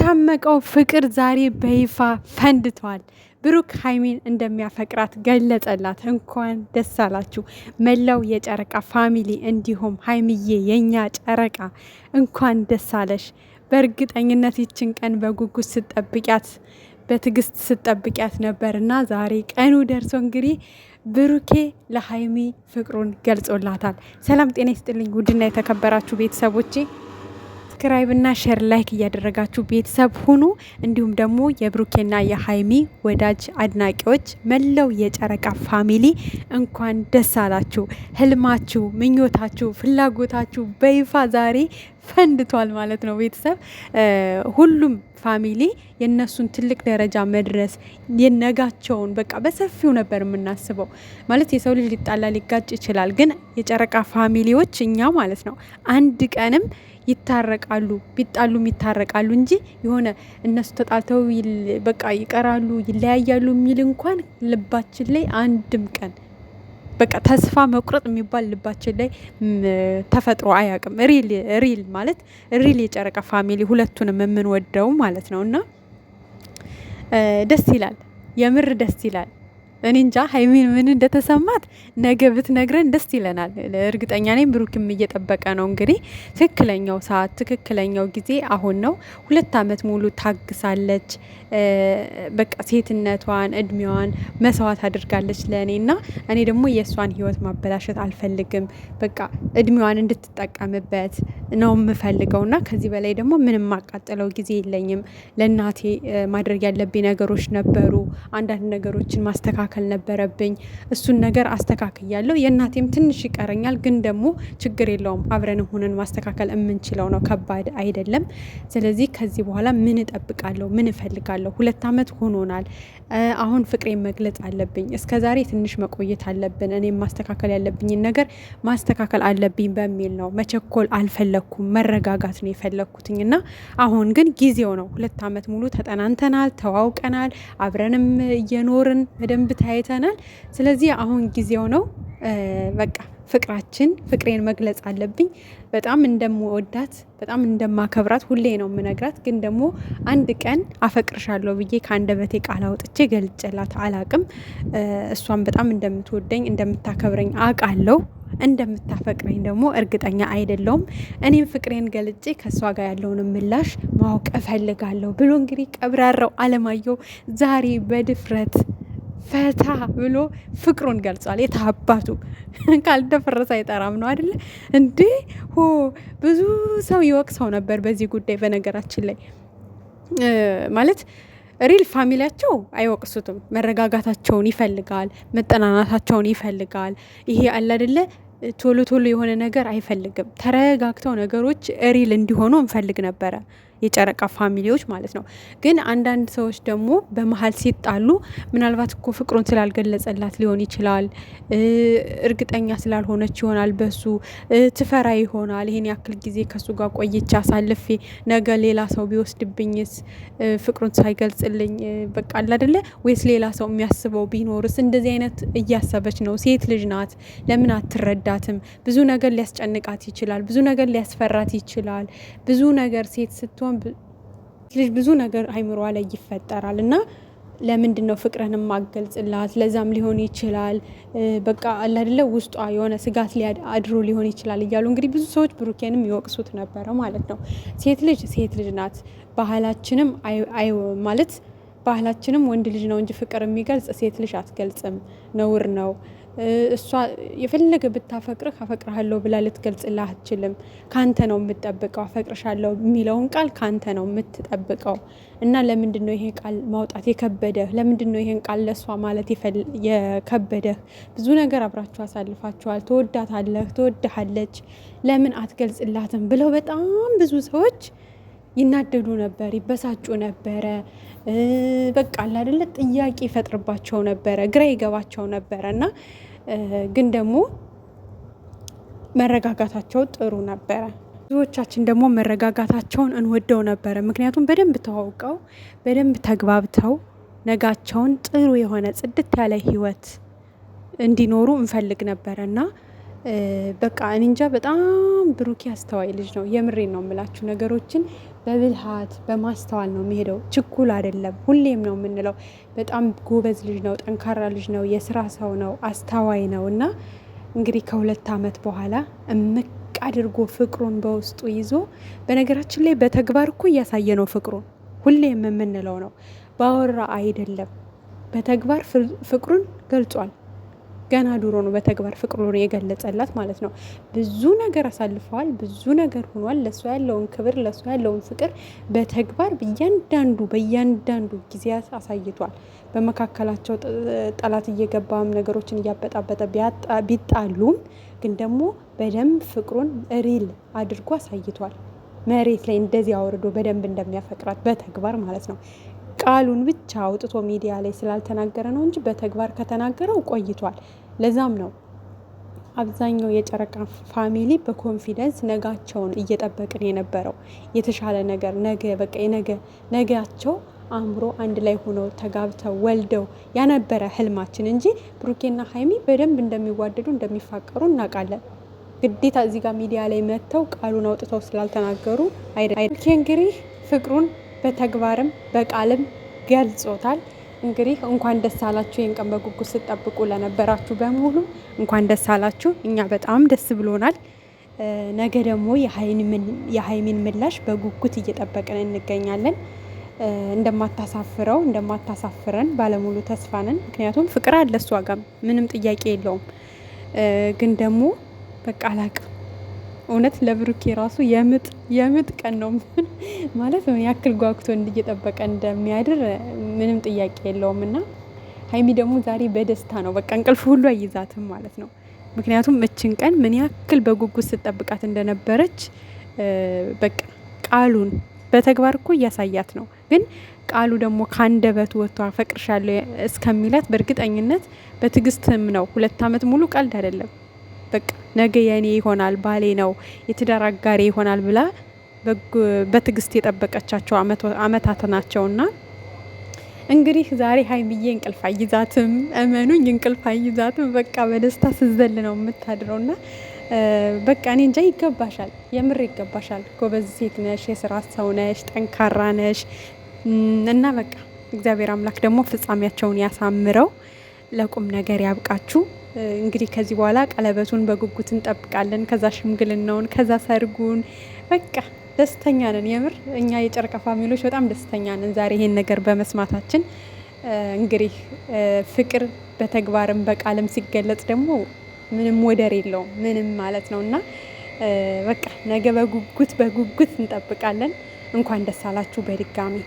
የታመቀው ፍቅር ዛሬ በይፋ ፈንድቷል። ብሩክ ሀይሚን እንደሚያፈቅራት ገለጸላት። እንኳን ደስ አላችሁ መላው የጨረቃ ፋሚሊ፣ እንዲሁም ሀይሚዬ የኛ ጨረቃ እንኳን ደስ አለሽ። በእርግጠኝነት ይችን ቀን በጉጉት ስጠብቂያት በትዕግስት ስጠብቂያት ነበርና ዛሬ ቀኑ ደርሶ እንግዲህ ብሩኬ ለሀይሚ ፍቅሩን ገልጾላታል። ሰላም ጤና ይስጥልኝ ውድና የተከበራችሁ ቤተሰቦቼ፣ ሰብስክራይብ እና ሼር ላይክ እያደረጋችሁ ቤተሰብ ሁኑ። እንዲሁም ደግሞ የብሩኬና የሀይሚ ወዳጅ አድናቂዎች፣ መላው የጨረቃ ፋሚሊ እንኳን ደስ አላችሁ። ህልማችሁ፣ ምኞታችሁ፣ ፍላጎታችሁ በይፋ ዛሬ ፈንድቷል ማለት ነው። ቤተሰብ ሁሉም ፋሚሊ የነሱን ትልቅ ደረጃ መድረስ የነጋቸውን በቃ በሰፊው ነበር የምናስበው። ማለት የሰው ልጅ ሊጣላ ሊጋጭ ይችላል፣ ግን የጨረቃ ፋሚሊዎች እኛ ማለት ነው አንድ ቀንም ይታረቃሉ፣ ቢጣሉም ይታረቃሉ እንጂ የሆነ እነሱ ተጣልተው በቃ ይቀራሉ ይለያያሉ የሚል እንኳን ልባችን ላይ አንድም ቀን በቃ ተስፋ መቁረጥ የሚባል ልባችን ላይ ተፈጥሮ አያውቅም። ሪል ማለት ሪል የጨረቃ ፋሚሊ ሁለቱንም የምንወደው ማለት ነው። እና ደስ ይላል፣ የምር ደስ ይላል። እኔ እንጃ ሀይሚን ምን እንደተሰማት ነገ ብትነግረን ደስ ይለናል። እርግጠኛ ነኝ ብሩክም እየጠበቀ ነው። እንግዲህ ትክክለኛው ሰዓት ትክክለኛው ጊዜ አሁን ነው። 2 ዓመት ሙሉ ታግሳለች። በቃ ሴትነቷን እድሜዋን መስዋዕት አድርጋለች ለእኔ እና እኔ ደግሞ የእሷን ህይወት ማበላሸት አልፈልግም። በቃ እድሜዋን እንድትጠቀምበት ነው የምፈልገው እና ከዚህ በላይ ደግሞ ምንም ማቃጠለው ጊዜ የለኝም። ለእናቴ ማድረግ ያለብኝ ነገሮች ነበሩ። አንዳንድ ነገሮችን ማስተካከል ነበረብኝ። እሱን ነገር አስተካክያለሁ። የእናቴም ትንሽ ይቀረኛል፣ ግን ደግሞ ችግር የለውም። አብረን ሆነን ማስተካከል የምንችለው ነው። ከባድ አይደለም። ስለዚህ ከዚህ በኋላ ምን እጠብቃለሁ? ምን እፈልጋለሁ? 2 ዓመት ሆኖናል። አሁን ፍቅሬን መግለጽ አለብኝ። እስከዛሬ ትንሽ መቆየት አለብን። እኔም ማስተካከል ያለብኝን ነገር ማስተካከል አለብኝ በሚል ነው። መቸኮል አልፈለግኩም። መረጋጋት ነው የፈለግኩትኝ እና አሁን ግን ጊዜው ነው። 2 ዓመት ሙሉ ተጠናንተናል፣ ተዋውቀናል፣ አብረንም እየኖርን በደንብ ታይተናል። ስለዚህ አሁን ጊዜው ነው። በቃ ፍቅሬን መግለጽ አለብኝ። በጣም እንደምወዳት በጣም እንደማከብራት ሁሌ ነው የምነግራት። ግን ደግሞ አንድ ቀን አፈቅርሻለሁ ብዬ ከአንደበቴ ቃል አውጥቼ ገልጬላት አላቅም። እሷን በጣም እንደምትወደኝ እንደምታከብረኝ አውቃለሁ። እንደምታፈቅረኝ ደግሞ እርግጠኛ አይደለውም። እኔም ፍቅሬን ገልጬ ከእሷ ጋር ያለውን ምላሽ ማወቅ እፈልጋለሁ ብሎ እንግዲህ ቀብራራው አለማየሁ ዛሬ በድፍረት ፈታ ብሎ ፍቅሩን ገልጿል። የታባቱ ካልደፈረሰ አይጠራም ነው አይደለ እንዴ? ብዙ ሰው ይወቅሰው ነበር በዚህ ጉዳይ። በነገራችን ላይ ማለት ሪል ፋሚሊያቸው አይወቅሱትም። መረጋጋታቸውን ይፈልጋል፣ መጠናናታቸውን ይፈልጋል። ይሄ አለ አይደለ ቶሎ ቶሎ የሆነ ነገር አይፈልግም። ተረጋግተው ነገሮች ሪል እንዲሆኑ እንፈልግ ነበረ፣ የጨረቃ ፋሚሊዎች ማለት ነው። ግን አንዳንድ ሰዎች ደግሞ በመሀል ሲጣሉ ምናልባት እኮ ፍቅሩን ስላልገለጸላት ሊሆን ይችላል፣ እርግጠኛ ስላልሆነች ይሆናል፣ በሱ ትፈራ ይሆናል። ይሄን ያክል ጊዜ ከሱ ጋር ቆይቼ አሳልፌ ነገ ሌላ ሰው ቢወስድብኝስ፣ ፍቅሩን ሳይገልጽልኝ በቃ አለ አይደለ ወይስ ሌላ ሰው የሚያስበው ቢኖርስ? እንደዚህ አይነት እያሰበች ነው። ሴት ልጅ ናት፣ ለምን አትረዳትም? ብዙ ነገር ሊያስጨንቃት ይችላል፣ ብዙ ነገር ሊያስፈራት ይችላል። ብዙ ነገር ሴት ስትሆን ልጅ ብዙ ነገር አይምሯ ላይ ይፈጠራል እና ለምንድን ነው ፍቅርን ማገልጽላት? ለዛም ሊሆን ይችላል በቃ አለ አይደለ ውስጧ የሆነ ስጋት አድሮ ሊሆን ይችላል እያሉ እንግዲህ ብዙ ሰዎች ብሩኬንም ይወቅሱት ነበረ ማለት ነው። ሴት ልጅ ናት። ባህላችንም ማለት ባህላችንም ወንድ ልጅ ነው እንጂ ፍቅር የሚገልጽ ሴት ልጅ አትገልጽም፣ ነውር ነው። እሷ የፈለገ ብታፈቅርህ አፈቅርሃለሁ ብላ ልትገልጽልህ አትችልም። ካንተ ነው የምትጠብቀው። አፈቅርሻለሁ የሚለውን ቃል ካንተ ነው የምትጠብቀው። እና ለምንድን ነው ይሄ ቃል ማውጣት የከበደህ? ለምንድን ነው ይሄን ቃል ለሷ ማለት የከበደህ? ብዙ ነገር አብራችሁ አሳልፋችኋል። ትወዳታለህ፣ ትወድሃለች፣ ለምን አትገልጽላትም ብለው በጣም ብዙ ሰዎች ይናደዱ ነበር፣ ይበሳጩ ነበረ። በቃ አለ አይደለ ጥያቄ ይፈጥርባቸው ነበረ፣ ግራ ይገባቸው ነበረ። እና ግን ደግሞ መረጋጋታቸው ጥሩ ነበረ። ብዙዎቻችን ደግሞ መረጋጋታቸውን እንወደው ነበረ። ምክንያቱም በደንብ ተዋውቀው በደንብ ተግባብተው ነጋቸውን ጥሩ የሆነ ጽድት ያለ ህይወት እንዲኖሩ እንፈልግ ነበረ እና በቃ እኔ እንጃ በጣም ብሩኬ አስተዋይ ልጅ ነው። የምሬን ነው የምላችሁ። ነገሮችን በብልሃት በማስተዋል ነው የሚሄደው። ችኩል አይደለም። ሁሌም ነው የምንለው። በጣም ጎበዝ ልጅ ነው፣ ጠንካራ ልጅ ነው፣ የስራ ሰው ነው፣ አስተዋይ ነው እና እንግዲህ ከ2 ዓመት በኋላ እምቅ አድርጎ ፍቅሩን በውስጡ ይዞ በነገራችን ላይ በተግባር እኮ እያሳየ ነው ፍቅሩን። ሁሌም የምንለው ነው፣ ባወራ አይደለም፣ በተግባር ፍቅሩን ገልጿል። ገና ድሮ ነው በተግባር ፍቅሩን የገለጸላት ማለት ነው። ብዙ ነገር አሳልፈዋል፣ ብዙ ነገር ሆኗል። ለእሷ ያለውን ክብር፣ ለእሷ ያለውን ፍቅር በተግባር በእያንዳንዱ ጊዜያት አሳይቷል። በመካከላቸው ጠላት እየገባም ነገሮችን እያበጣበጠ ቢጣሉም ግን ደግሞ በደንብ ፍቅሩን ሪል አድርጎ አሳይቷል። መሬት ላይ እንደዚህ አውርዶ በደንብ እንደሚያፈቅራት በተግባር ማለት ነው። ቃሉን ብቻ አውጥቶ ሚዲያ ላይ ስላልተናገረ ነው እንጂ በተግባር ከተናገረው ቆይቷል። ለዛም ነው አብዛኛው የጨረቃ ፋሚሊ በኮንፊደንስ ነጋቸውን እየጠበቅን የነበረው። የተሻለ ነገር ነጋቸው አምሮ አንድ ላይ ሆነው ተጋብተው ወልደው ያነበረ ህልማችን እንጂ ብሩኬና ሀይሚ በደንብ እንደሚዋደዱ እንደሚፋቀሩ እናውቃለን። ግዴታ እዚህ ጋር ሚዲያ ላይ መጥተው ቃሉን አውጥተው ስላልተናገሩ አይደለም። ብሩኬ እንግዲህ ፍቅሩን በተግባርም በቃልም ገልጾታል። እንግዲህ እንኳን ደስ አላችሁ። ይህን ቀን በጉጉት ስትጠብቁ ለነበራችሁ በሙሉ እንኳን ደስ አላችሁ። እኛ በጣም ደስ ብሎናል። ነገ ደግሞ የሀይሚን ምላሽ በጉጉት እየጠበቅን እንገኛለን። እንደማታሳፍረን ባለሙሉ ተስፋ ነን። ምክንያቱም ፍቅር አለ እሷ ጋር ምንም ጥያቄ የለውም። ግን ደግሞ በቃ አላቅም እውነት ለብሩኬ ራሱ የምጥ ቀን ነው ማለት ነው። ያክል ጓጉቶ እየጠበቀ እንደሚያድር ምንም ጥያቄ የለውም። እና ሀይሚ ደግሞ ዛሬ በደስታ ነው በቃ እንቅልፍ ሁሉ አይዛትም ማለት ነው። ምክንያቱም እችን ቀን ምን ያክል በጉጉት ስትጠብቃት እንደነበረች በቃ ቃሉን በተግባር እኮ እያሳያት ነው። ግን ቃሉ ደግሞ ከአንደበቱ ወጥቶ አፈቅርሻለሁ እስከሚላት በእርግጠኝነት በትዕግስትም ነው። 2 ዓመት ሙሉ ቀልድ አይደለም። በቃ ነገ የኔ ይሆናል፣ ባሌ ነው፣ የትዳር አጋሬ ይሆናል ብላ በትዕግስት የጠበቀቻቸው አመታት ናቸውና እንግዲህ ዛሬ ሀይሚዬ እንቅልፍ አይዛትም። እመኑኝ እንቅልፍ አይዛትም። በቃ በደስታ ስዘል ነው የምታድረውና በቃ እኔ እንጃ ይገባሻል፣ የምር ይገባሻል። ጎበዝ ሴት ነሽ፣ የስራ ሰው ነሽ፣ ጠንካራ ነሽ እና በቃ እግዚአብሔር አምላክ ደግሞ ፍጻሜያቸውን ያሳምረው፣ ለቁም ነገር ያብቃችሁ። እንግዲህ ከዚህ በኋላ ቀለበቱን በጉጉት እንጠብቃለን። ከዛ ሽምግልናውን፣ ከዛ ሰርጉን በቃ ደስተኛ ነን። የምር እኛ የጨረቃ ፋሚሊዎች በጣም ደስተኛ ነን ዛሬ ይሄን ነገር በመስማታችን። እንግዲህ ፍቅር በተግባርም በቃልም ሲገለጽ ደግሞ ምንም ወደር የለውም ምንም ማለት ነው። እና በቃ ነገ በጉጉት እንጠብቃለን። እንኳን ደስ አላችሁ በድጋሚ።